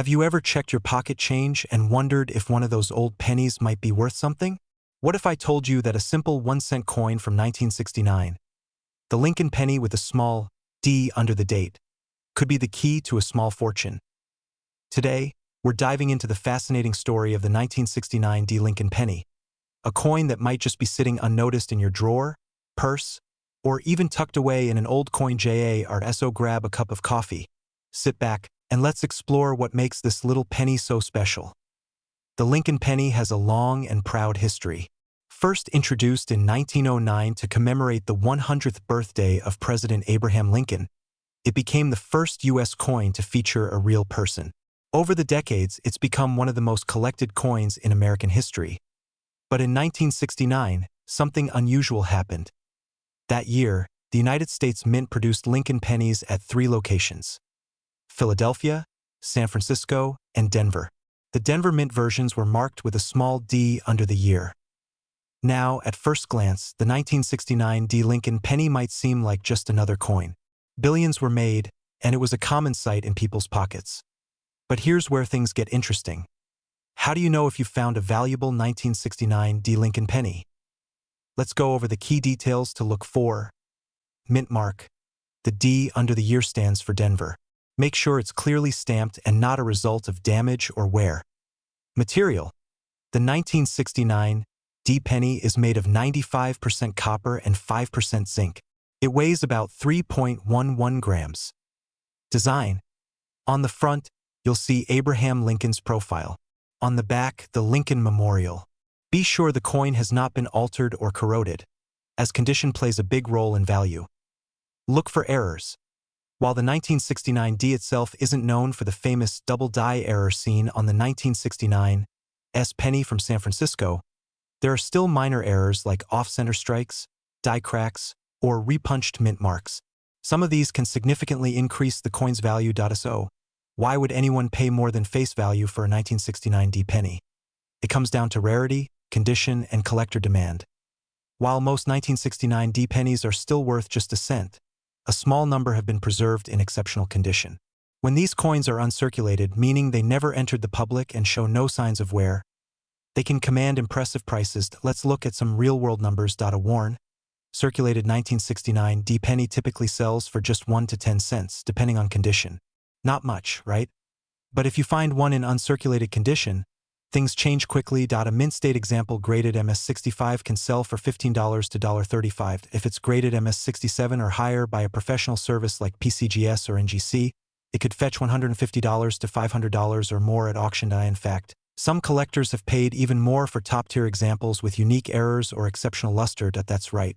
Have you ever checked your pocket change and wondered if one of those old pennies might be worth something? What if I told you that a simple 1-cent coin from 1969, the Lincoln penny with a small D under the date, could be the key to a small fortune? Today, we're diving into the fascinating story of the 1969 D Lincoln penny, a coin that might just be sitting unnoticed in your drawer, purse, or even tucked away in an old coin jar. So grab a cup of coffee, sit back, and let's explore what makes this little penny so special. The Lincoln penny has a long and proud history. First introduced in 1909 to commemorate the 100th birthday of President Abraham Lincoln, it became the first U.S. coin to feature a real person. Over the decades, it's become one of the most collected coins in American history. But in 1969, something unusual happened. That year, the United States Mint produced Lincoln pennies at 3 locations: Philadelphia, San Francisco, and Denver. The Denver Mint versions were marked with a small D under the year. Now, at first glance, the 1969 D Lincoln penny might seem like just another coin. Billions were made, and it was a common sight in people's pockets. But here's where things get interesting. How do you know if you found a valuable 1969 D Lincoln penny? Let's go over the key details to look for. Mint mark. The D under the year stands for Denver. Make sure it's clearly stamped and not a result of damage or wear. Material. The 1969 D penny is made of 95% copper and 5% zinc. It weighs about 3.11 grams. Design. On the front, you'll see Abraham Lincoln's profile. On the back, the Lincoln Memorial. Be sure the coin has not been altered or corroded, as condition plays a big role in value. Look for errors. While the 1969 D itself isn't known for the famous double die error seen on the 1969 S penny from San Francisco, there are still minor errors like off-center strikes, die cracks, or repunched mint marks. Some of these can significantly increase the coin's value. So, why would anyone pay more than face value for a 1969 D penny? It comes down to rarity, condition, and collector demand. While most 1969 D pennies are still worth just a cent, a small number have been preserved in exceptional condition. When these coins are uncirculated, meaning they never entered the public and show no signs of wear, they can command impressive prices. Let's look at some real-world numbers. A worn, circulated 1969 D penny typically sells for just 1 to 10 cents, depending on condition. Not much, right? But if you find one in uncirculated condition, things change quickly. A mint state example graded MS65 can sell for $15 to $35. If it's graded MS67 or higher by a professional service like PCGS or NGC, it could fetch $150 to $500 or more at auction. In fact, some collectors have paid even more for top-tier examples with unique errors or exceptional luster. That's right.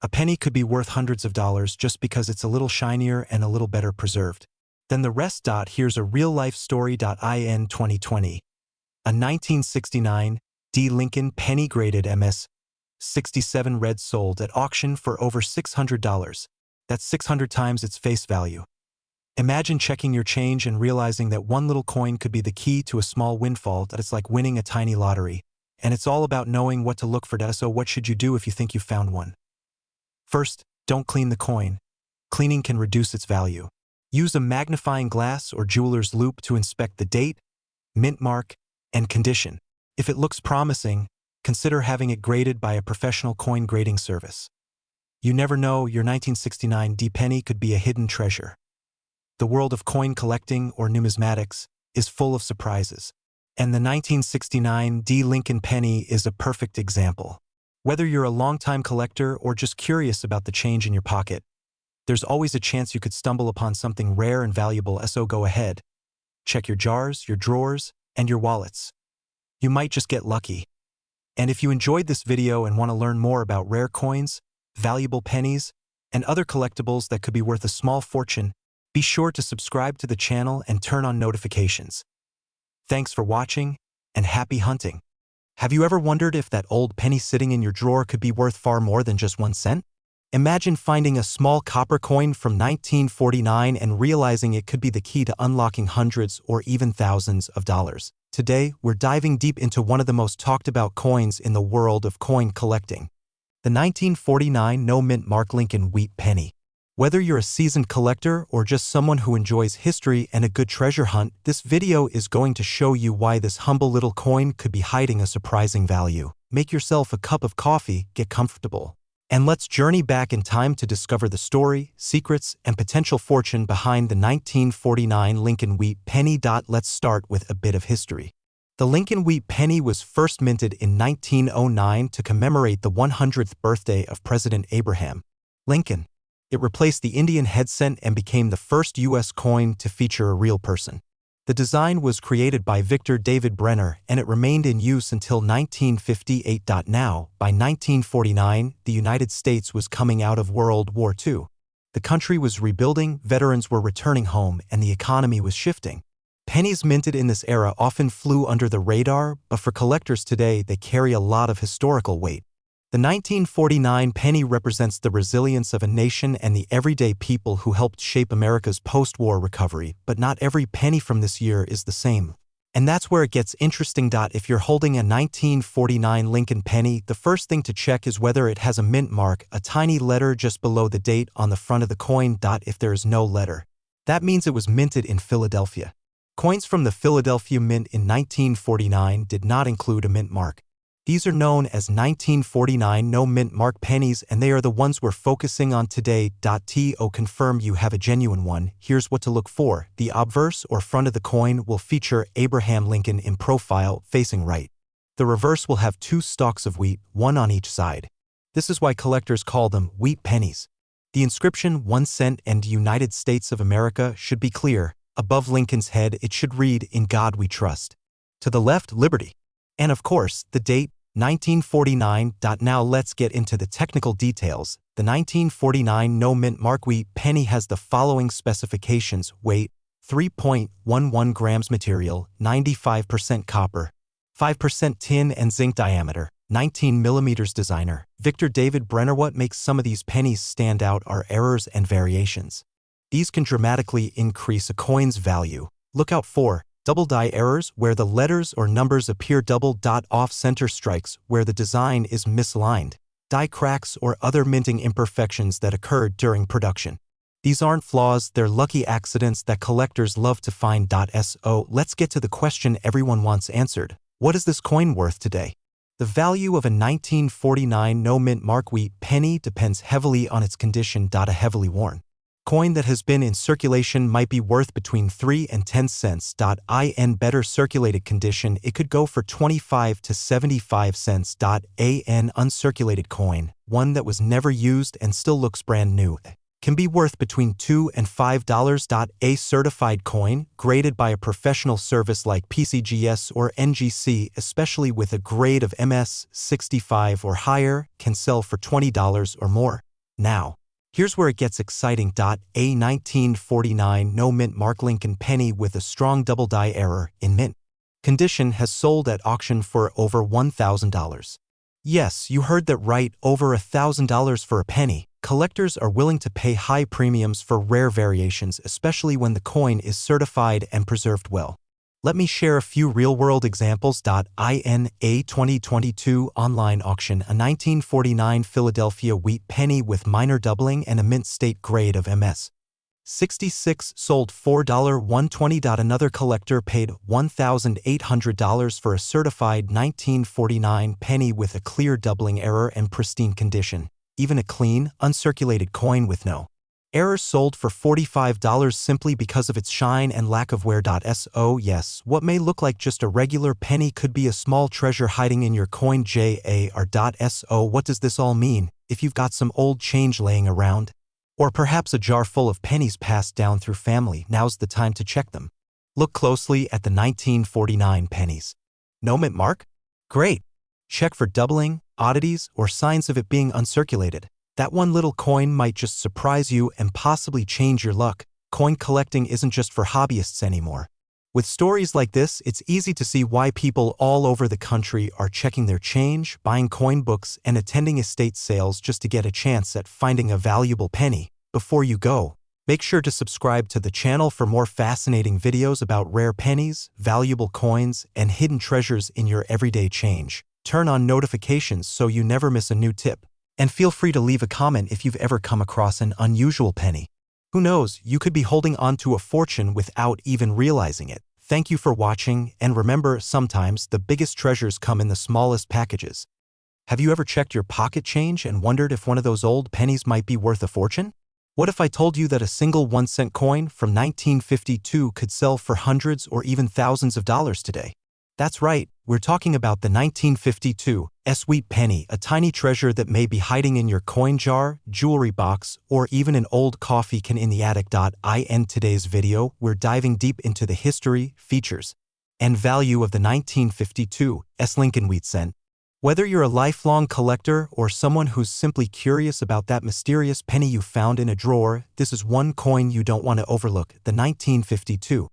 A penny could be worth hundreds of dollars just because it's a little shinier and a little better preserved than the rest. Here's a real-life story. In 2020, a 1969 D Lincoln penny graded MS67 red sold at auction for over $600. That's 600 times its face value. Imagine checking your change and realizing that one little coin could be the key to a small windfall. It's like winning a tiny lottery. And it's all about knowing what to look for. So what should you do if you think you found one? First, don't clean the coin. Cleaning can reduce its value. Use a magnifying glass or jeweler's loupe to inspect the date, mint mark, and condition. If it looks promising, consider having it graded by a professional coin grading service. You never know, your 1969 D penny could be a hidden treasure. The world of coin collecting or numismatics is full of surprises, and the 1969 D Lincoln penny is a perfect example. Whether you're a longtime collector or just curious about the change in your pocket, there's always a chance you could stumble upon something rare and valuable. So go ahead. Check your jars, your drawers, and your wallets. You might just get lucky. And if you enjoyed this video and want to learn more about rare coins, valuable pennies, and other collectibles that could be worth a small fortune, be sure to subscribe to the channel and turn on notifications. Thanks for watching, and happy hunting. Have you ever wondered if that old penny sitting in your drawer could be worth far more than just 1 cent? Imagine finding a small copper coin from 1949 and realizing it could be the key to unlocking hundreds or even thousands of dollars. Today, we're diving deep into one of the most talked about coins in the world of coin collecting, the 1949 no mint mark Lincoln wheat penny. Whether you're a seasoned collector or just someone who enjoys history and a good treasure hunt, this video is going to show you why this humble little coin could be hiding a surprising value. Make yourself a cup of coffee, get comfortable, and let's journey back in time to discover the story, secrets, and potential fortune behind the 1949 Lincoln Wheat penny. Let's start with a bit of history. The Lincoln Wheat penny was first minted in 1909 to commemorate the 100th birthday of President Abraham Lincoln. It replaced the Indian head cent and became the first U.S. coin to feature a real person. The design was created by Victor David Brenner, and it remained in use until 1958. Now, by 1949, the United States was coming out of World War II. The country was rebuilding, veterans were returning home, and the economy was shifting. Pennies minted in this era often flew under the radar, but for collectors today, they carry a lot of historical weight. The 1949 penny represents the resilience of a nation and the everyday people who helped shape America's post-war recovery, but not every penny from this year is the same. And that's where it gets interesting. If you're holding a 1949 Lincoln penny, the first thing to check is whether it has a mint mark, a tiny letter just below the date on the front of the coin. If there is no letter, that means it was minted in Philadelphia. Coins from the Philadelphia Mint in 1949 did not include a mint mark. These are known as 1949 no mint mark pennies, and they are the ones we're focusing on today. To confirm you have a genuine one, here's what to look for. The obverse or front of the coin will feature Abraham Lincoln in profile, facing right. The reverse will have two stalks of wheat, one on each side. This is why collectors call them wheat pennies. The inscription 1 cent and United States of America should be clear. Above Lincoln's head it should read, "In God we trust." To the left, liberty. And of course, the date, 1949. Now let's get into the technical details. The 1949 no mint mark wheat penny has the following specifications: weight, 3.11 grams, material, 95% copper, 5% tin and zinc, diameter, 19 millimeters. Designer, Victor David Brenner. What makes some of these pennies stand out are errors and variations. These can dramatically increase a coin's value. Look out for double die errors, where the letters or numbers appear double. Off-center strikes, where the design is misaligned. Die cracks or other minting imperfections that occurred during production. These aren't flaws, they're lucky accidents that collectors love to find. So let's get to the question everyone wants answered. What is this coin worth today? The value of a 1949 no mint mark wheat penny depends heavily on its condition. A heavily worn coin that has been in circulation might be worth between 3 and 10 cents. In better circulated condition, it could go for 25 to 75 cents. An uncirculated coin, one that was never used and still looks brand new, can be worth between $2 and $5. A certified coin, graded by a professional service like PCGS or NGC, especially with a grade of MS 65 or higher, can sell for $20 or more. Now, here's where it gets exciting. A 1949 no mint mark Lincoln penny with a strong double die error in mint condition has sold at auction for over $1,000. Yes, you heard that right, over $1,000 for a penny. Collectors are willing to pay high premiums for rare variations, especially when the coin is certified and preserved well. Let me share a few real-world examples. In a 2022 online auction, a 1949 Philadelphia wheat penny with minor doubling and a mint state grade of MS 66 sold $4,120. Another collector paid $1,800 for a certified 1949 penny with a clear doubling error and pristine condition. Even a clean, uncirculated coin with no errors sold for $45 simply because of its shine and lack of wear. So yes, what may look like just a regular penny could be a small treasure hiding in your coin jar. So what does this all mean? If you've got some old change laying around, or perhaps a jar full of pennies passed down through family, now's the time to check them. Look closely at the 1949 pennies. No mint mark? Great! Check for doubling, oddities, or signs of it being uncirculated. That one little coin might just surprise you and possibly change your luck. Coin collecting isn't just for hobbyists anymore. With stories like this, it's easy to see why people all over the country are checking their change, buying coin books, and attending estate sales just to get a chance at finding a valuable penny. Before you go, make sure to subscribe to the channel for more fascinating videos about rare pennies, valuable coins, and hidden treasures in your everyday change. Turn on notifications so you never miss a new tip. And feel free to leave a comment if you've ever come across an unusual penny. Who knows, you could be holding on to a fortune without even realizing it. Thank you for watching, and remember, sometimes the biggest treasures come in the smallest packages. Have you ever checked your pocket change and wondered if one of those old pennies might be worth a fortune? What if I told you that a single 1-cent coin from 1952 could sell for hundreds or even thousands of dollars today? That's right, we're talking about the 1952 sweet penny, a tiny treasure that may be hiding in your coin jar, jewelry box, or even an old coffee can in the attic. In today's video, we're diving deep into the history, features, and value of the 1952 Lincoln wheat cent. Whether you're a lifelong collector or someone who's simply curious about that mysterious penny you found in a drawer, this is one coin you don't want to overlook. The 1952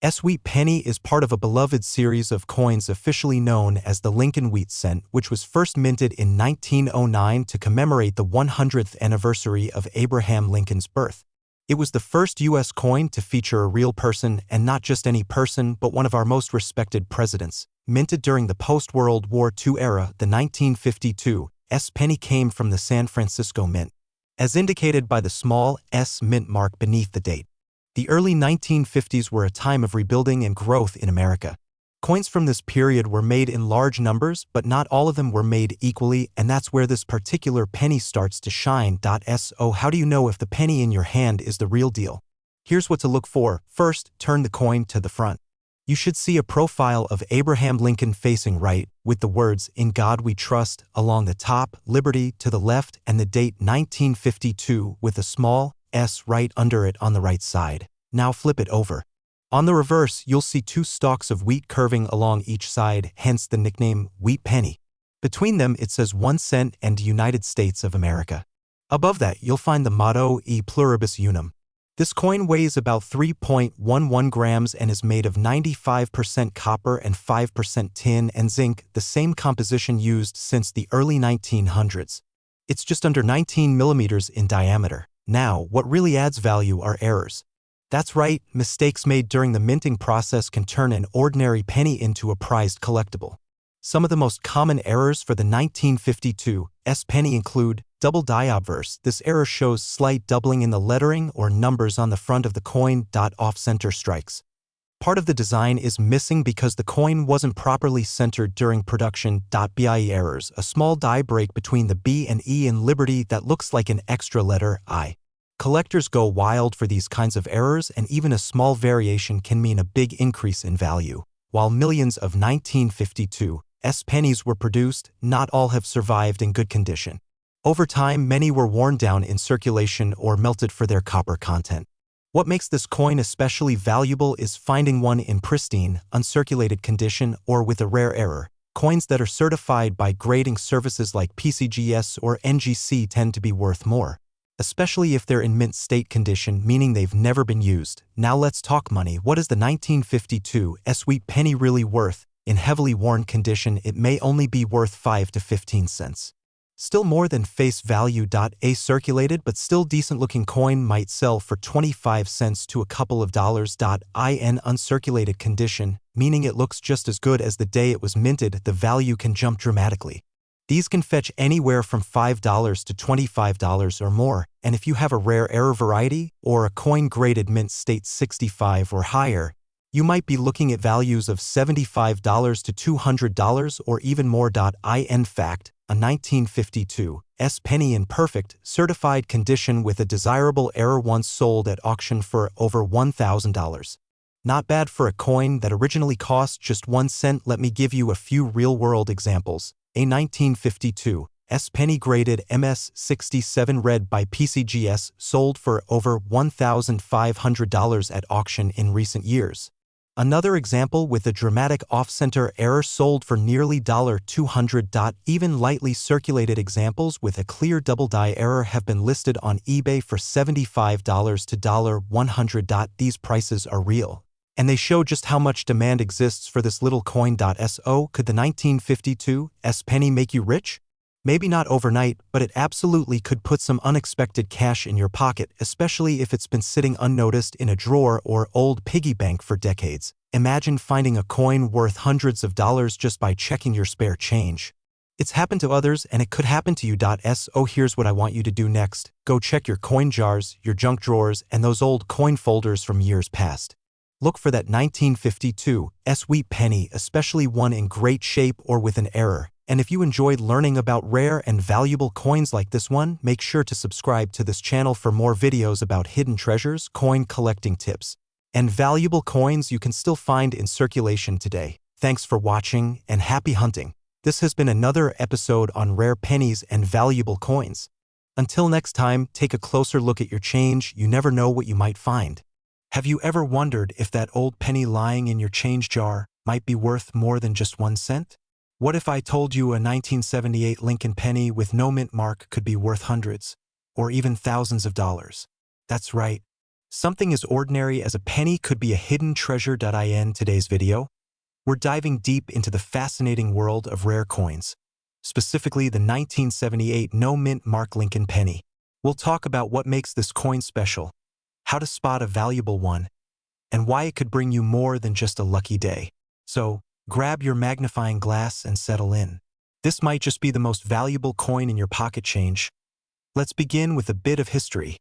sweet penny is part of a beloved series of coins officially known as the Lincoln wheat cent, which was first minted in 1909 to commemorate the 100th anniversary of Abraham Lincoln's birth. It was the first U.S. coin to feature a real person, and not just any person, but one of our most respected presidents. Minted during the post-World War II era, the 1952 penny came from the San Francisco Mint, as indicated by the small S mint mark beneath the date. The early 1950s were a time of rebuilding and growth in America. Coins from this period were made in large numbers, but not all of them were made equally, and that's where this particular penny starts to shine. So how do you know if the penny in your hand is the real deal? Here's what to look for. First, turn the coin to the front. You should see a profile of Abraham Lincoln facing right, with the words, "In God We Trust," along the top, "Liberty" to the left, and the date 1952 with a small S right under it on the right side. Now flip it over. On the reverse, you'll see two stalks of wheat curving along each side, hence the nickname Wheat Penny. Between them, it says 1 cent and United States of America. Above that, you'll find the motto E Pluribus Unum. This coin weighs about 3.11 grams and is made of 95% copper and 5% tin and zinc, the same composition used since the early 1900s. It's just under 19 millimeters in diameter. Now, what really adds value are errors. That's right, mistakes made during the minting process can turn an ordinary penny into a prized collectible. Some of the most common errors for the 1952 penny include double die obverse. This error shows slight doubling in the lettering or numbers on the front of the coin. Off-center strikes. Part of the design is missing because the coin wasn't properly centered during production. BIE errors. A small die break between the B and E in Liberty that looks like an extra letter I. Collectors go wild for these kinds of errors, and even a small variation can mean a big increase in value. While millions of 1952 pennies were produced, not all have survived in good condition. Over time, many were worn down in circulation or melted for their copper content. What makes this coin especially valuable is finding one in pristine, uncirculated condition or with a rare error. Coins that are certified by grading services like PCGS or NGC tend to be worth more, especially if they're in mint state condition, meaning they've never been used. Now let's talk money. What is the 1952 sweet penny really worth? In heavily worn condition, it may only be worth 5 to 15 cents. Still more than face value. A circulated but still decent-looking coin might sell for 25 cents to a couple of dollars. In uncirculated condition, meaning it looks just as good as the day it was minted, the value can jump dramatically. These can fetch anywhere from $5 to $25 or more, and if you have a rare error variety or a coin graded mint state 65 or higher, you might be looking at values of $75 to $200 or even more. In fact, a 1952 penny in perfect, certified condition with a desirable error once sold at auction for over $1,000. Not bad for a coin that originally cost just 1 cent. Let me give you a few real-world examples. A 1952 penny graded MS-67 red by PCGS sold for over $1,500 at auction in recent years. Another example with a dramatic off-center error sold for nearly $200. Even lightly circulated examples with a clear double die error have been listed on eBay for $75 to $100. These prices are real, and they show just how much demand exists for this little coin. So, could the 1952 penny make you rich? Maybe not overnight, but it absolutely could put some unexpected cash in your pocket, especially if it's been sitting unnoticed in a drawer or old piggy bank for decades. Imagine finding a coin worth hundreds of dollars just by checking your spare change. It's happened to others and it could happen to you. So here's what I want you to do next. Go check your coin jars, your junk drawers, and those old coin folders from years past. Look for that 1952 sweet penny, especially one in great shape or with an error. And if you enjoyed learning about rare and valuable coins like this one, make sure to subscribe to this channel for more videos about hidden treasures, coin collecting tips, and valuable coins you can still find in circulation today. Thanks for watching and happy hunting. This has been another episode on rare pennies and valuable coins. Until next time, take a closer look at your change. You never know what you might find. Have you ever wondered if that old penny lying in your change jar might be worth more than just 1 cent? What if I told you a 1978 Lincoln penny with no mint mark could be worth hundreds, or even thousands of dollars? That's right. Something as ordinary as a penny could be a hidden treasure. In today's video, we're diving deep into the fascinating world of rare coins, specifically the 1978 no mint mark Lincoln penny. We'll talk about what makes this coin special, how to spot a valuable one, and why it could bring you more than just a lucky day. So, grab your magnifying glass and settle in. This might just be the most valuable coin in your pocket change. Let's begin with a bit of history.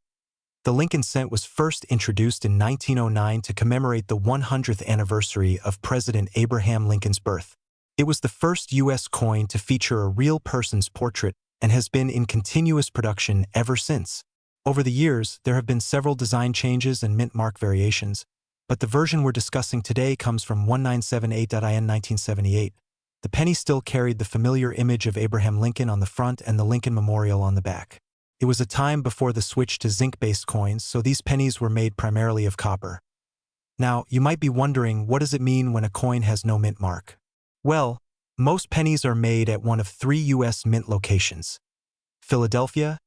The Lincoln cent was first introduced in 1909 to commemorate the 100th anniversary of President Abraham Lincoln's birth. It was the first U.S. coin to feature a real person's portrait and has been in continuous production ever since. Over the years, there have been several design changes and mint mark variations, but the version we're discussing today comes from 1978 in 1978. The penny still carried the familiar image of Abraham Lincoln on the front and the Lincoln Memorial on the back. It was a time before the switch to zinc-based coins, so these pennies were made primarily of copper. Now, you might be wondering, what does it mean when a coin has no mint mark? Well, most pennies are made at one of 3 U.S. mint locations: Philadelphia,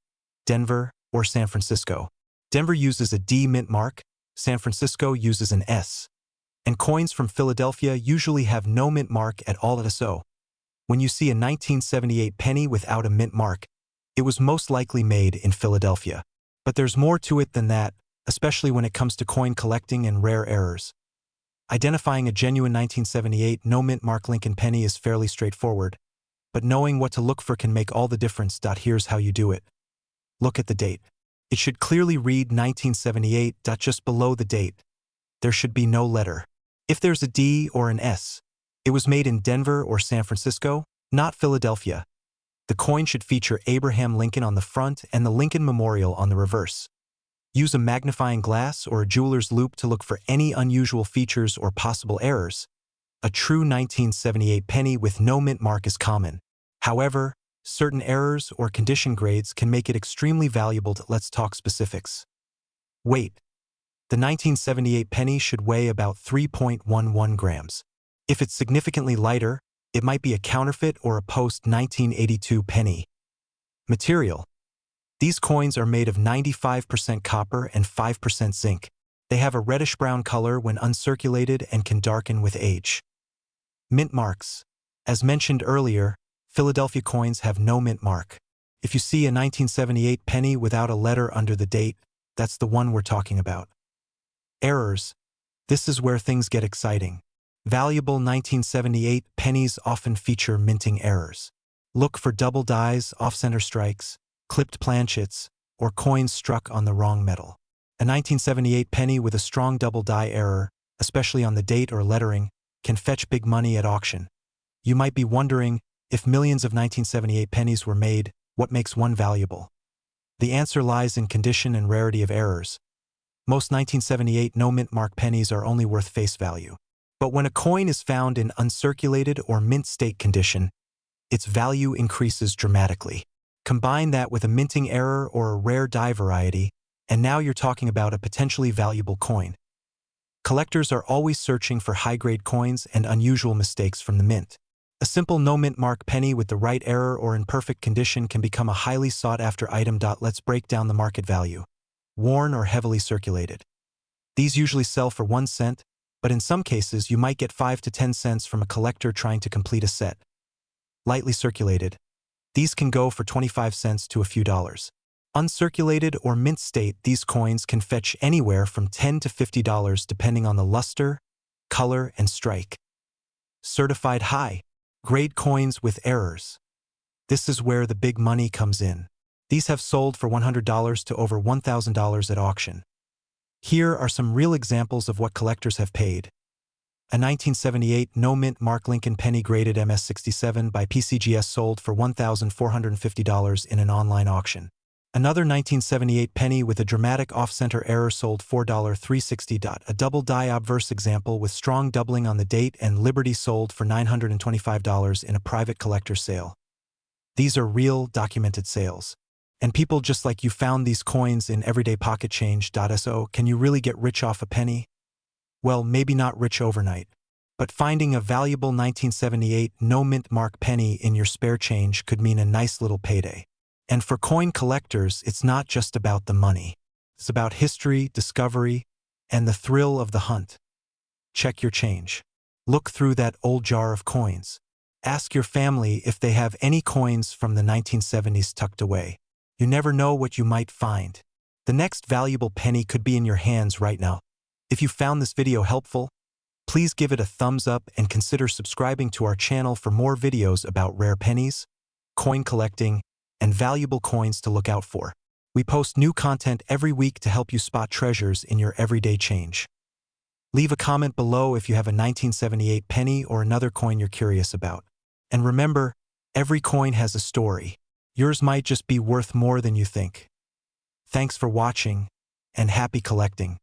Denver, or San Francisco. Denver uses a D mint mark, San Francisco uses an S. And coins from Philadelphia usually have no mint mark at all. So, when you see a 1978 penny without a mint mark, it was most likely made in Philadelphia. But there's more to it than that, especially when it comes to coin collecting and rare errors. Identifying a genuine 1978 no mint mark Lincoln penny is fairly straightforward, but knowing what to look for can make all the difference. Here's how you do it. Look at the date. It should clearly read 1978. Just below the date, there should be no letter. If there's a D or an S, it was made in Denver or San Francisco, not Philadelphia. The coin should feature Abraham Lincoln on the front and the Lincoln Memorial on the reverse. Use a magnifying glass or a jeweler's loupe to look for any unusual features or possible errors. A true 1978 penny with no mint mark is common. However, certain errors or condition grades can make it extremely valuable. Let's talk specifics. Weight. The 1978 penny should weigh about 3.11 grams. If it's significantly lighter, it might be a counterfeit or a post-1982 penny. Material. These coins are made of 95% copper and 5% zinc. They have a reddish-brown color when uncirculated and can darken with age. Mint marks. As mentioned earlier, Philadelphia coins have no mint mark. If you see a 1978 penny without a letter under the date, that's the one we're talking about. Errors. This is where things get exciting. Valuable 1978 pennies often feature minting errors. Look for double dies, off-center strikes, clipped planchets, or coins struck on the wrong metal. A 1978 penny with a strong double die error, especially on the date or lettering, can fetch big money at auction. You might be wondering, if millions of 1978 pennies were made, what makes one valuable? The answer lies in condition and rarity of errors. Most 1978 no mint mark pennies are only worth face value. But when a coin is found in uncirculated or mint state condition, its value increases dramatically. Combine that with a minting error or a rare die variety, and now you're talking about a potentially valuable coin. Collectors are always searching for high-grade coins and unusual mistakes from the mint. A simple no mint mark penny with the right error or in perfect condition can become a highly sought-after item. Let's break down the market value. Worn or heavily circulated. These usually sell for 1 cent, but in some cases you might get 5 to 10 cents from a collector trying to complete a set. Lightly circulated. These can go for 25 cents to a few dollars. Uncirculated or mint state, these coins can fetch anywhere from $10 to $50 depending on the luster, color, and strike. Certified high-grade coins with errors. This is where the big money comes in. These have sold for $100 to over $1,000 at auction. Here are some real examples of what collectors have paid. A 1978 no-mint Mark Lincoln penny graded MS-67 by PCGS sold for $1,450 in an online auction. Another 1978 penny with a dramatic off-center error sold $4,360. A double die obverse example with strong doubling on the date and Liberty sold for $925 in a private collector's sale. These are real, documented sales. And people just like you found these coins in everyday pocket change. So can you really get rich off a penny? Well, maybe not rich overnight. But finding a valuable 1978 no-mint Mark penny in your spare change could mean a nice little payday. And for coin collectors, it's not just about the money. It's about history, discovery, and the thrill of the hunt. Check your change. Look through that old jar of coins. Ask your family if they have any coins from the 1970s tucked away. You never know what you might find. The next valuable penny could be in your hands right now. If you found this video helpful, please give it a thumbs up and consider subscribing to our channel for more videos about rare pennies, coin collecting, and valuable coins to look out for. We post new content every week to help you spot treasures in your everyday change. Leave a comment below if you have a 1978 penny or another coin you're curious about. And remember, every coin has a story. Yours might just be worth more than you think. Thanks for watching, and happy collecting.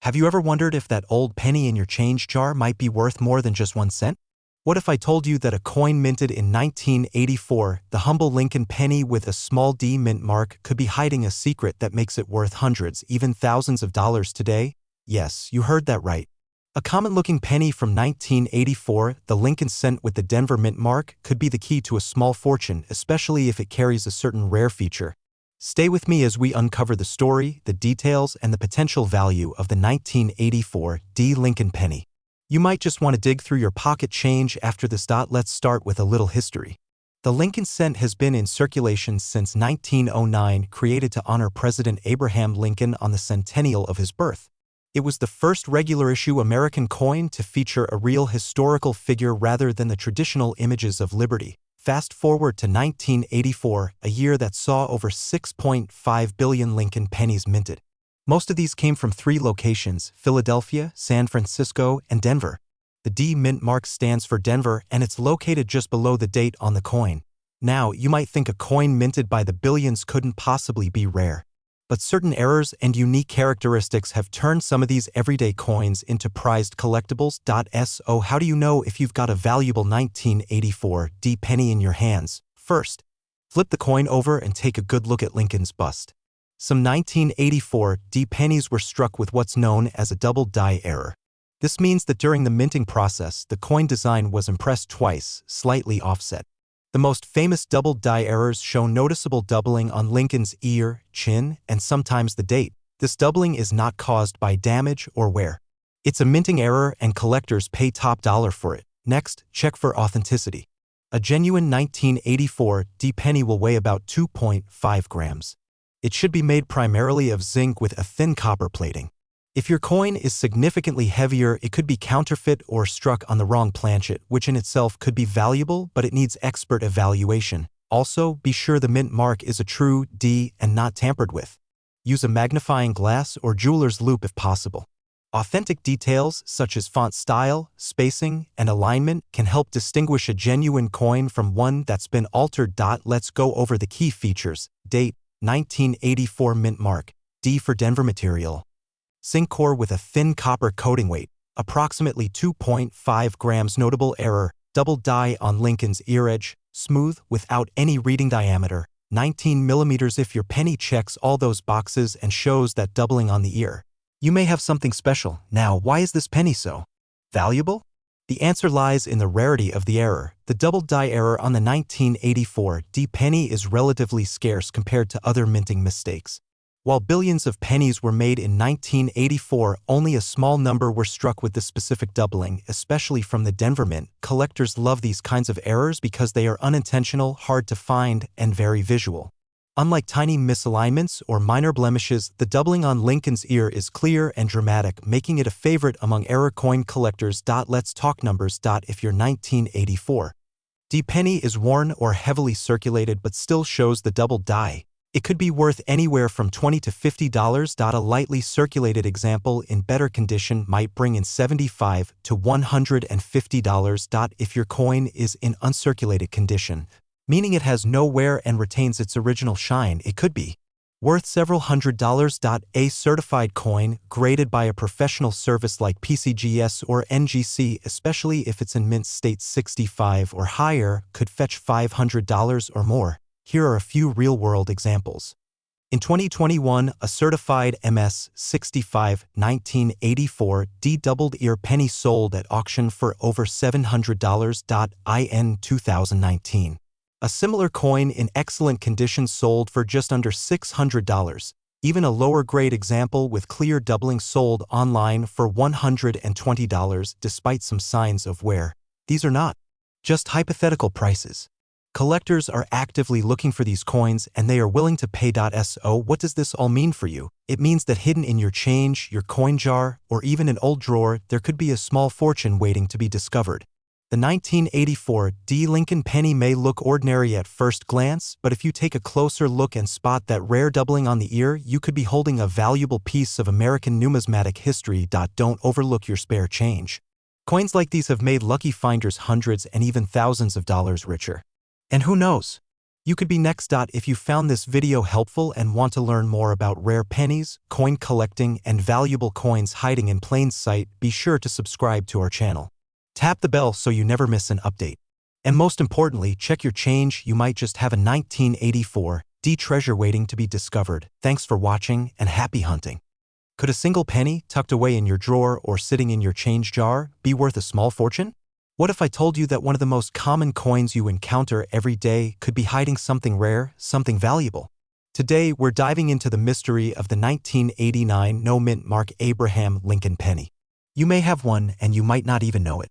Have you ever wondered if that old penny in your change jar might be worth more than just 1 cent? What if I told you that a coin minted in 1984, the humble Lincoln penny with a small D mint mark, could be hiding a secret that makes it worth hundreds, even thousands of dollars today? Yes, you heard that right. A common-looking penny from 1984, the Lincoln cent with the Denver mint mark, could be the key to a small fortune, especially if it carries a certain rare feature. Stay with me as we uncover the story, the details, and the potential value of the 1984 D Lincoln penny. You might just want to dig through your pocket change after this. Let's start with a little history. The Lincoln cent has been in circulation since 1909, created to honor President Abraham Lincoln on the centennial of his birth. It was the first regular-issue American coin to feature a real historical figure rather than the traditional images of liberty. Fast forward to 1984, a year that saw over 6.5 billion Lincoln pennies minted. Most of these came from 3 locations: Philadelphia, San Francisco, and Denver. The D mint mark stands for Denver, and it's located just below the date on the coin. Now, you might think a coin minted by the billions couldn't possibly be rare. But certain errors and unique characteristics have turned some of these everyday coins into prized collectibles. So how do you know if you've got a valuable 1984 D penny in your hands? First, flip the coin over and take a good look at Lincoln's bust. Some 1984 D pennies were struck with what's known as a double die error. This means that during the minting process, the coin design was impressed twice, slightly offset. The most famous double die errors show noticeable doubling on Lincoln's ear, chin, and sometimes the date. This doubling is not caused by damage or wear. It's a minting error, and collectors pay top dollar for it. Next, check for authenticity. A genuine 1984 D penny will weigh about 2.5 grams. It should be made primarily of zinc with a thin copper plating. If your coin is significantly heavier, it could be counterfeit or struck on the wrong planchet, which in itself could be valuable, but it needs expert evaluation. Also, be sure the mint mark is a true D and not tampered with. Use a magnifying glass or jeweler's loupe if possible. Authentic details such as font style, spacing, and alignment can help distinguish a genuine coin from one that's been altered. Let's go over the key features. Date: 1984 mint mark. D for Denver material. Zinc core with a thin copper coating. Weight: approximately 2.5 grams. Notable error: double die on Lincoln's ear edge. Smooth, without any reading. Diameter: 19 millimeters. If your penny checks all those boxes and shows that doubling on the ear, you may have something special. Now, why is this penny so valuable? The answer lies in the rarity of the error. The double die error on the 1984 D penny is relatively scarce compared to other minting mistakes. While billions of pennies were made in 1984, only a small number were struck with this specific doubling, especially from the Denver Mint. Collectors love these kinds of errors because they are unintentional, hard to find, and very visual. Unlike tiny misalignments or minor blemishes, the doubling on Lincoln's ear is clear and dramatic, making it a favorite among error coin collectors. Let's talk numbers. If your 1984 D penny is worn or heavily circulated but still shows the double die. It could be worth anywhere from $20 to $50. A lightly circulated example in better condition might bring in $75 to $150. If your coin is in uncirculated condition, meaning it has no wear and retains its original shine, it could be worth several $100s. A certified coin, graded by a professional service like PCGS or NGC, especially if it's in mint state 65 or higher, could fetch $500 or more. Here are a few real-world examples. In 2021, a certified MS 65 1984 D doubled-ear penny sold at auction for over $700. In 2019. A similar coin in excellent condition sold for just under $600. Even a lower-grade example with clear doubling sold online for $120 despite some signs of wear. These are not just hypothetical prices. Collectors are actively looking for these coins and they are willing to pay. So what does this all mean for you? It means that hidden in your change, your coin jar, or even an old drawer, there could be a small fortune waiting to be discovered. The 1984 D Lincoln penny may look ordinary at first glance, but if you take a closer look and spot that rare doubling on the ear, you could be holding a valuable piece of American numismatic history. Don't overlook your spare change. Coins like these have made lucky finders hundreds and even thousands of dollars richer. And who knows? You could be next. If you found this video helpful and want to learn more about rare pennies, coin collecting, and valuable coins hiding in plain sight, be sure to subscribe to our channel. Tap the bell so you never miss an update. And most importantly, check your change. You might just have a 1984 D treasure waiting to be discovered. Thanks for watching and happy hunting. Could a single penny tucked away in your drawer or sitting in your change jar be worth a small fortune? What if I told you that one of the most common coins you encounter every day could be hiding something rare, something valuable? Today, we're diving into the mystery of the 1989 no-mint mark Abraham Lincoln penny. You may have one and you might not even know it.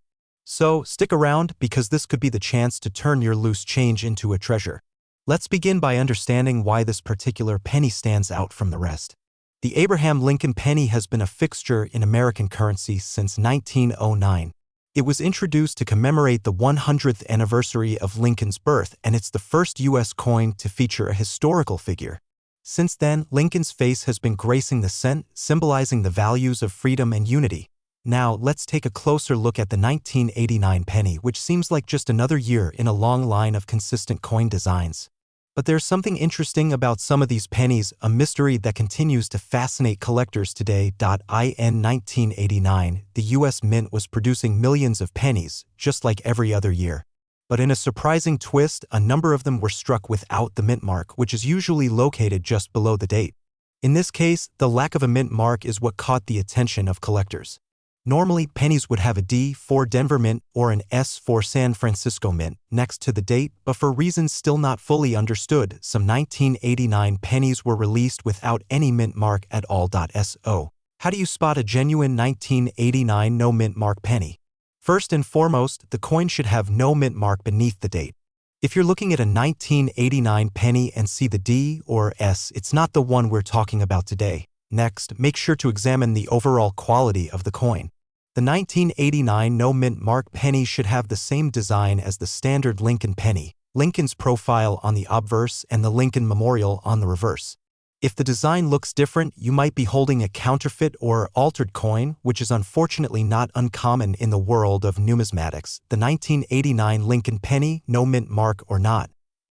So, stick around because this could be the chance to turn your loose change into a treasure. Let's begin by understanding why this particular penny stands out from the rest. The Abraham Lincoln penny has been a fixture in American currency since 1909. It was introduced to commemorate the 100th anniversary of Lincoln's birth, and it's the first U.S. coin to feature a historical figure. Since then, Lincoln's face has been gracing the cent, symbolizing the values of freedom and unity. Now, let's take a closer look at the 1989 penny, which seems like just another year in a long line of consistent coin designs. But there's something interesting about some of these pennies, a mystery that continues to fascinate collectors today. In 1989, the U.S. Mint was producing millions of pennies, just like every other year. But in a surprising twist, a number of them were struck without the mint mark, which is usually located just below the date. In this case, the lack of a mint mark is what caught the attention of collectors. Normally, pennies would have a D for Denver Mint or an S for San Francisco Mint next to the date, but for reasons still not fully understood, some 1989 pennies were released without any mint mark at all. So, how do you spot a genuine 1989 no mint mark penny? First and foremost, the coin should have no mint mark beneath the date. If you're looking at a 1989 penny and see the D or S, it's not the one we're talking about today. Next, make sure to examine the overall quality of the coin. The 1989 no-mint mark penny should have the same design as the standard Lincoln penny, Lincoln's profile on the obverse and the Lincoln Memorial on the reverse. If the design looks different, you might be holding a counterfeit or altered coin, which is unfortunately not uncommon in the world of numismatics. The 1989 Lincoln penny, no mint mark or not,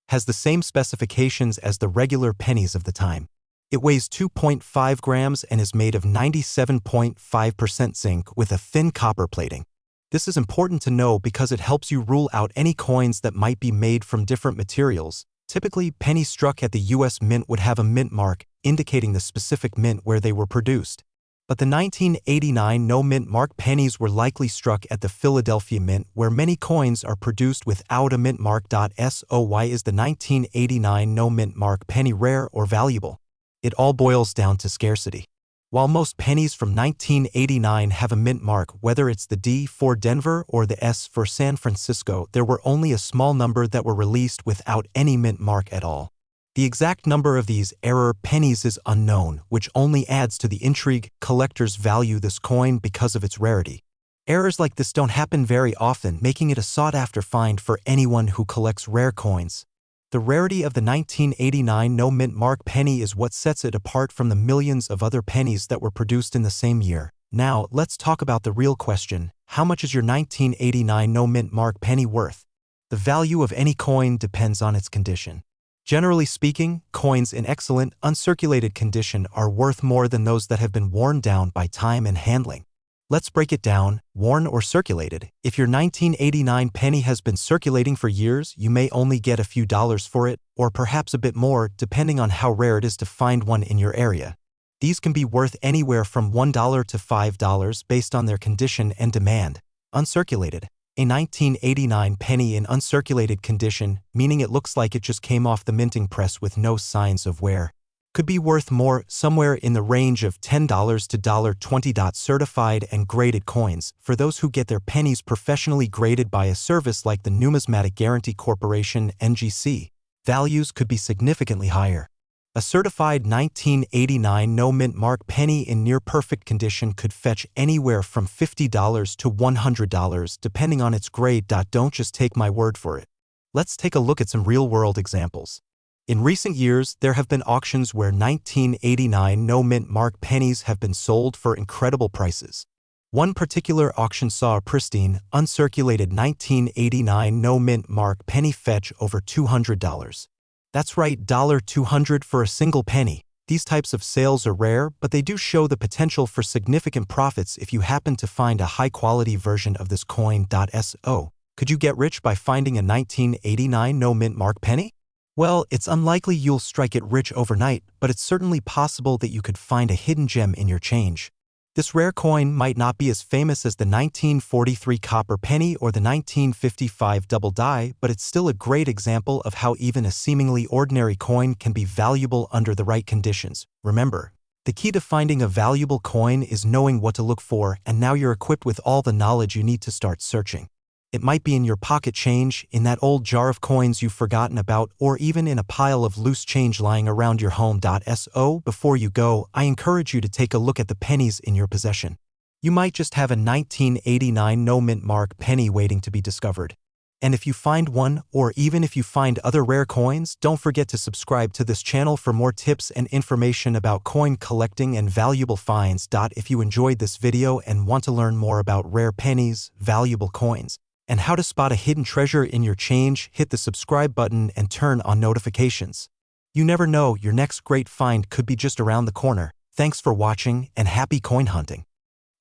has the same specifications as the regular pennies of the time. It weighs 2.5 grams and is made of 97.5% zinc with a thin copper plating. This is important to know because it helps you rule out any coins that might be made from different materials. Typically, pennies struck at the U.S. Mint would have a mint mark, indicating the specific mint where they were produced. But the 1989 no-mint mark pennies were likely struck at the Philadelphia Mint, where many coins are produced without a mint mark. So why is the 1989 no-mint mark penny rare or valuable? It all boils down to scarcity. While most pennies from 1989 have a mint mark, whether it's the D for Denver or the S for San Francisco, there were only a small number that were released without any mint mark at all. The exact number of these error pennies is unknown, which only adds to the intrigue. Collectors value this coin because of its rarity. Errors like this don't happen very often, making it a sought-after find for anyone who collects rare coins. The rarity of the 1989 no-mint mark penny is what sets it apart from the millions of other pennies that were produced in the same year. Now, let's talk about the real question: how much is your 1989 no-mint mark penny worth? The value of any coin depends on its condition. Generally speaking, coins in excellent, uncirculated condition are worth more than those that have been worn down by time and handling. Let's break it down: worn or circulated. If your 1989 penny has been circulating for years, you may only get a few dollars for it, or perhaps a bit more, depending on how rare it is to find one in your area. These can be worth anywhere from $1 to $5 based on their condition and demand. Uncirculated. A 1989 penny in uncirculated condition, meaning it looks like it just came off the minting press with no signs of wear, could be worth more, somewhere in the range of $10 to $20. Certified and graded coins, for those who get their pennies professionally graded by a service like the Numismatic Guarantee Corporation (NGC), values could be significantly higher. A certified 1989 no-mint mark penny in near-perfect condition could fetch anywhere from $50 to $100, depending on its grade. Don't just take my word for it. Let's take a look at some real-world examples. In recent years, there have been auctions where 1989 no-mint mark pennies have been sold for incredible prices. One particular auction saw a pristine, uncirculated 1989 no-mint mark penny fetch over $200. That's right, $200 for a single penny. These types of sales are rare, but they do show the potential for significant profits if you happen to find a high-quality version of this coin. So, could you get rich by finding a 1989 no-mint mark penny? Well, it's unlikely you'll strike it rich overnight, but it's certainly possible that you could find a hidden gem in your change. This rare coin might not be as famous as the 1943 copper penny or the 1955 double die, but it's still a great example of how even a seemingly ordinary coin can be valuable under the right conditions. Remember, the key to finding a valuable coin is knowing what to look for, and now you're equipped with all the knowledge you need to start searching. It might be in your pocket change, in that old jar of coins you've forgotten about, or even in a pile of loose change lying around your home. So, before you go, I encourage you to take a look at the pennies in your possession. You might just have a 1989 no-mint mark penny waiting to be discovered. And if you find one, or even if you find other rare coins, don't forget to subscribe to this channel for more tips and information about coin collecting and valuable finds. If you enjoyed this video and want to learn more about rare pennies, valuable coins, and how to spot a hidden treasure in your change, hit the subscribe button and turn on notifications. You never know, your next great find could be just around the corner. Thanks for watching, and happy coin hunting.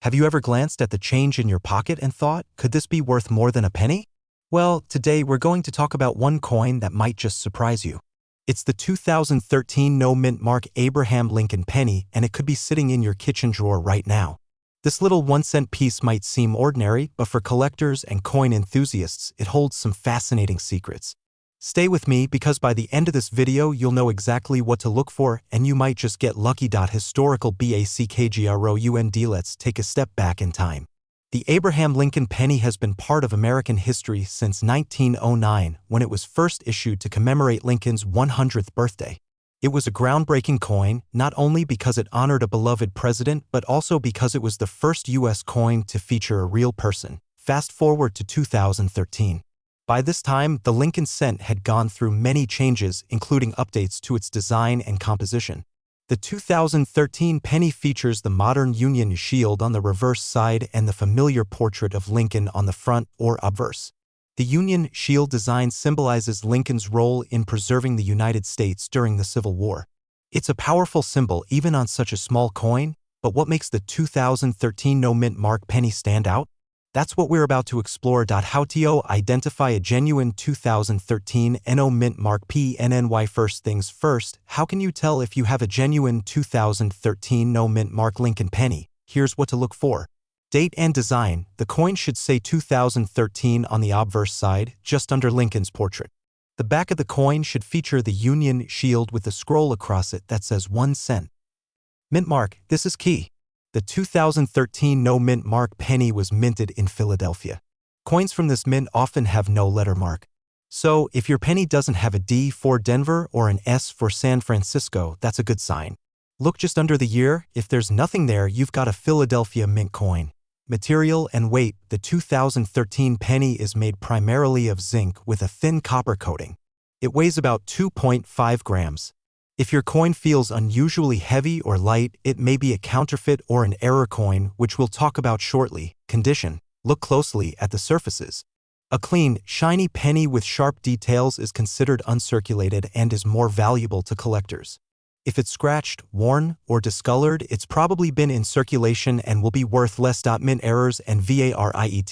Have you ever glanced at the change in your pocket and thought, could this be worth more than a penny? Well, today we're going to talk about one coin that might just surprise you. It's the 2013 no-mint mark Abraham Lincoln penny, and it could be sitting in your kitchen drawer right now. This little 1-cent piece might seem ordinary, but for collectors and coin enthusiasts, it holds some fascinating secrets. Stay with me, because by the end of this video you'll know exactly what to look for, and you might just get lucky. Historical background. Let's take a step back in time. The Abraham Lincoln penny has been part of American history since 1909, when it was first issued to commemorate Lincoln's 100th birthday. It was a groundbreaking coin, not only because it honored a beloved president, but also because it was the first U.S. coin to feature a real person. Fast forward to 2013. By this time, the Lincoln cent had gone through many changes, including updates to its design and composition. The 2013 penny features the modern Union shield on the reverse side and the familiar portrait of Lincoln on the front, or obverse. The Union shield design symbolizes Lincoln's role in preserving the United States during the Civil War. It's a powerful symbol even on such a small coin, but what makes the 2013 no-mint mark penny stand out? That's what we're about to explore. How to identify a genuine 2013 no-mint mark PNNY. First things first, how can you tell if you have a genuine 2013 no-mint mark Lincoln penny? Here's what to look for. Date and design. The coin should say 2013 on the obverse side, just under Lincoln's portrait. The back of the coin should feature the Union shield with a scroll across it that says 1 cent. Mint mark. This is key. The 2013 no-mint mark penny was minted in Philadelphia. Coins from this mint often have no letter mark. So, if your penny doesn't have a D for Denver or an S for San Francisco, that's a good sign. Look just under the year. If there's nothing there, you've got a Philadelphia mint coin. Material and weight. The 2013 penny is made primarily of zinc with a thin copper coating. It weighs about 2.5 grams. If your coin feels unusually heavy or light, it may be a counterfeit or an error coin, which we'll talk about shortly. Condition. Look closely at the surfaces. A clean, shiny penny with sharp details is considered uncirculated and is more valuable to collectors. If it's scratched, worn, or discolored, it's probably been in circulation and will be worth less. Mint errors and variety.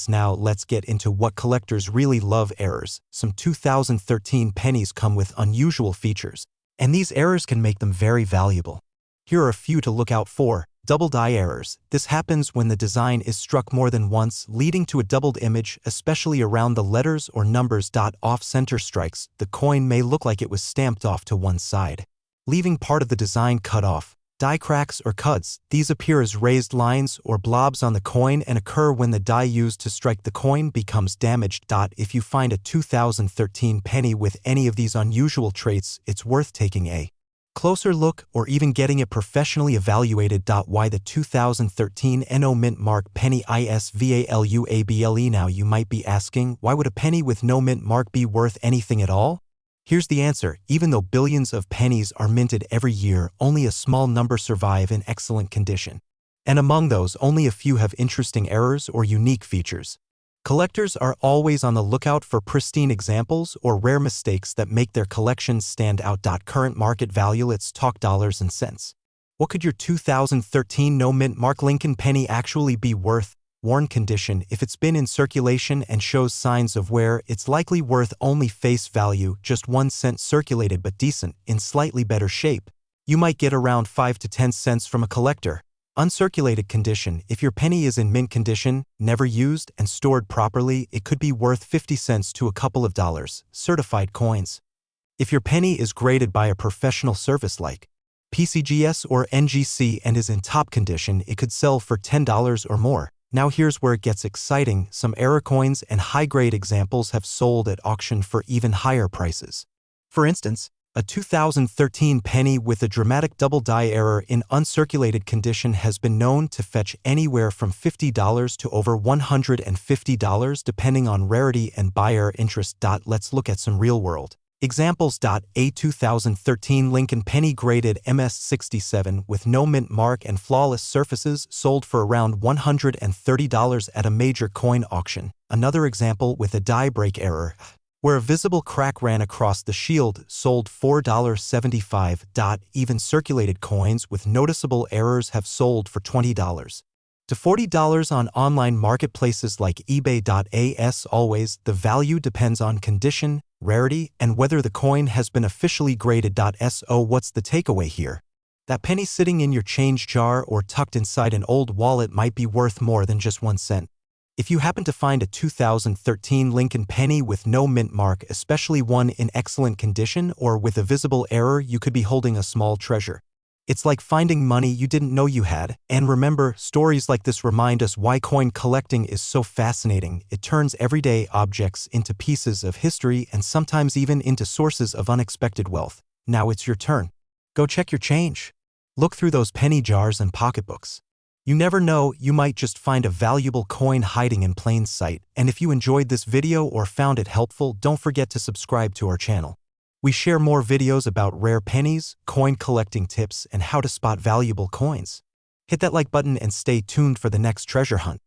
Now let's get into what collectors really love. Errors. Some 2013 pennies come with unusual features, and these errors can make them very valuable. Here are a few to look out for. Double die errors. This happens when the design is struck more than once, leading to a doubled image, especially around the letters or numbers. Off-center strikes. The coin may look like it was stamped off to one side, leaving part of the design cut off. Die cracks or cuts. These appear as raised lines or blobs on the coin and occur when the die used to strike the coin becomes damaged. If you find a 2013 penny with any of these unusual traits, it's worth taking a closer look or even getting it professionally evaluated. Why the 2013 NO Mint Mark Penny is valuable? Now you might be asking, why would a penny with no mint mark be worth anything at all? Here's the answer. Even though billions of pennies are minted every year, only a small number survive in excellent condition. And among those, only a few have interesting errors or unique features. Collectors are always on the lookout for pristine examples or rare mistakes that make their collections stand out. Current market value. Let's talk dollars and cents. What could your 2013 no mint mark Lincoln penny actually be worth? Worn condition. If it's been in circulation and shows signs of wear, it's likely worth only face value, just 1 cent. Circulated but decent, in slightly better shape, you might get around 5 to 10 cents from a collector. Uncirculated condition. If your penny is in mint condition, never used, and stored properly, it could be worth 50 cents to a couple of dollars. Certified coins. If your penny is graded by a professional service like PCGS or NGC and is in top condition, it could sell for $10 or more. Now here's where it gets exciting. Some error coins and high-grade examples have sold at auction for even higher prices. For instance, a 2013 penny with a dramatic double die error in uncirculated condition has been known to fetch anywhere from $50 to over $150 depending on rarity and buyer interest. Let's look at some real-world examples. A 2013 Lincoln penny graded MS67 with no mint mark and flawless surfaces sold for around $130 at a major coin auction. Another example with a die break error, where a visible crack ran across the shield, sold $4.75. Even circulated coins with noticeable errors have sold for $20 to $40 on online marketplaces like eBay. As always, the value depends on condition, rarity, and whether the coin has been officially graded. So what's the takeaway here? That penny sitting in your change jar or tucked inside an old wallet might be worth more than just 1 cent. If you happen to find a 2013 Lincoln penny with no mint mark, especially one in excellent condition or with a visible error, you could be holding a small treasure. It's like finding money you didn't know you had. And remember, stories like this remind us why coin collecting is so fascinating. It turns everyday objects into pieces of history and sometimes even into sources of unexpected wealth. Now it's your turn. Go check your change. Look through those penny jars and pocketbooks. You never know, you might just find a valuable coin hiding in plain sight. And if you enjoyed this video or found it helpful, don't forget to subscribe to our channel. We share more videos about rare pennies, coin collecting tips, and how to spot valuable coins. Hit that like button and stay tuned for the next treasure hunt.